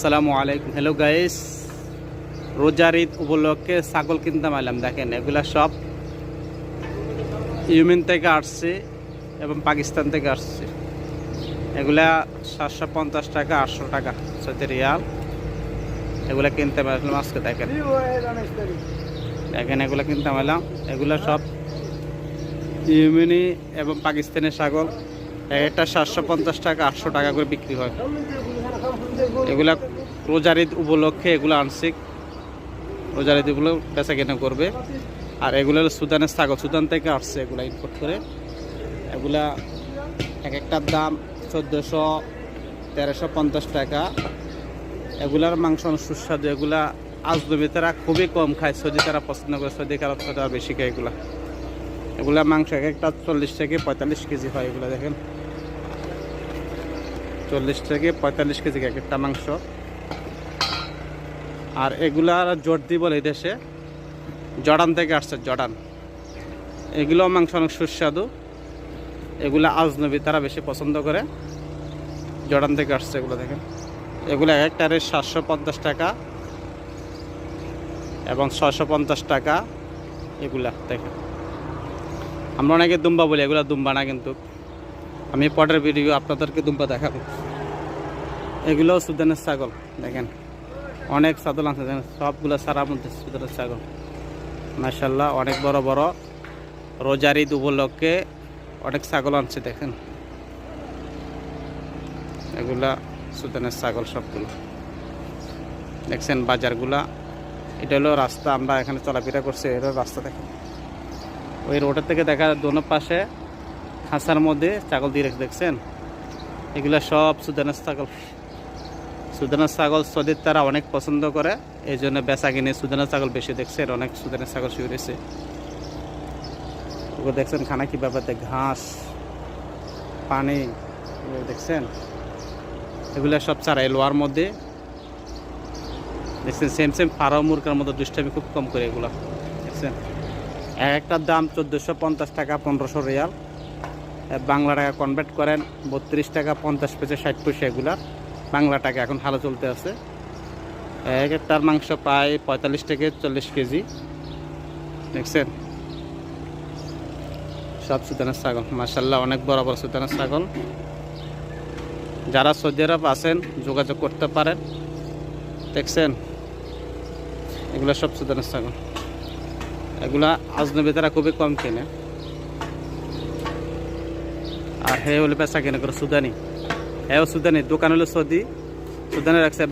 আসসালামু আলাইকুম। Hello guys, রোজার ঈদ উপলক্ষে ছাগল কিনতে পারলাম। দেখেন, এগুলা সব ইয়েমেন থেকে আসছে এবং পাকিস্তান থেকে আসছে। এগুলা 750 টাকা, 800 টাকা সৌদি রিয়াল। এগুলা কিনতে পারলাম আজকে। দেখেন দেখেন এগুলা কিনতে পারলাম। এগুলা সব ইয়েমেনি এবং পাকিস্তানের ছাগল। একটা 750 টাকা, 800 টাকা করে বিক্রি হয়। এগুলা রোজার ঈদ উপলক্ষে এগুলো আনছে। রোজার ঈদ উপলক্ষে বেচা কেনা করবে। আর এগুলো সুদানের ছাগল, সুদান থেকে আসছে এগুলা ইম্পোর্ট করে। এগুলা এক একটার দাম 1400, 1350 টাকা। এগুলার মাংস অনেক সুস্বাদু। এগুলা আজনবী তারা খুবই কম খায়, সৌদি তারা পছন্দ করে, সৌদি আরব তারা বেশি খায় এগুলা। এগুলা মাংস এক একটা 40 থেকে 45 কেজি হয়। এগুলা দেখেন 40 থেকে 45 কেজি এক একটা মাংস। আর এগুলা জর্দি বলে এই দেশে, জর্ডান থেকে আসছে, জর্ডান। এগুলো মাংস অনেক সুস্বাদু। এগুলা আজনবী তারা বেশি পছন্দ করে, জর্ডান থেকে আসছে এগুলো। দেখেন এগুলো এক একটারে 750 টাকা এবং 650 টাকা এগুলা। দেখেন আমরা অনেকে দুম্বা বলি, এগুলা দুম্বা না, কিন্তু আমি পরের ভিডিও আপনাদেরকে দুম্বা দেখাবো। এগুলোও সুদানের ছাগল। দেখেন অনেক ছাগল আছে, সবগুলো সারার মধ্যে সুদানের ছাগল। মাশাআল্লাহ অনেক বড় বড়। রোজার ঈদ উপলক্ষে অনেক ছাগল আনছে। দেখেন এগুলা সুদানের ছাগল সবগুলো। দেখছেন বাজারগুলা। এটা হলো রাস্তা, আমরা এখানে চলাফেরা করছি। এটা রাস্তা দেখেন, ওই রোডের থেকে দেখা যায় দোনো পাশে খাঁচার মধ্যে ছাগল দিয়ে রেখে। দেখছেন এগুলা সব সুদানের ছাগল। সুদানের ছাগল সৌদির তারা অনেক পছন্দ করে, এই জন্য বেচা কিনে সুদানের ছাগল বেশি। দেখছেন অনেক সুদানের ছাগল শুয়ে রয়েছে। ওগুলো দেখছেন খানা কি ব্যাপার, ঘাস পানি দেখছেন। এগুলা সব চারাই লোয়ার মধ্যে। দেখছেন সেম সেম ফার্ম মুরগার মতো দুষ্টামি খুব কম করে এগুলো। দেখছেন এক একটার দাম 1450 টাকা, 1500 রিয়াল। বাংলা টাকা কনভার্ট করেন 32 টাকা 50 পয়সা, 60 পয়সা। এগুলা বাংলা টাকা এখন ভালো চলতে আছে। এক একটার মাংস প্রায় 45 থেকে 40 কেজি। দেখছেন সব সুদানের ছাগল। মাশাআল্লাহ অনেক বড় বড় সুদানের ছাগল। যারা সৌদি আরব আছেন যোগাযোগ করতে পারেন। দেখছেন এগুলো সব সুদানের ছাগল। এগুলা আজনবী তারা খুবই কম কেনে। আর হে হলে বেচা কেনা করে সুদানি। হ্যাঁ সুদানি, দোকান হলো সৌদি, সুদানে রাখছে।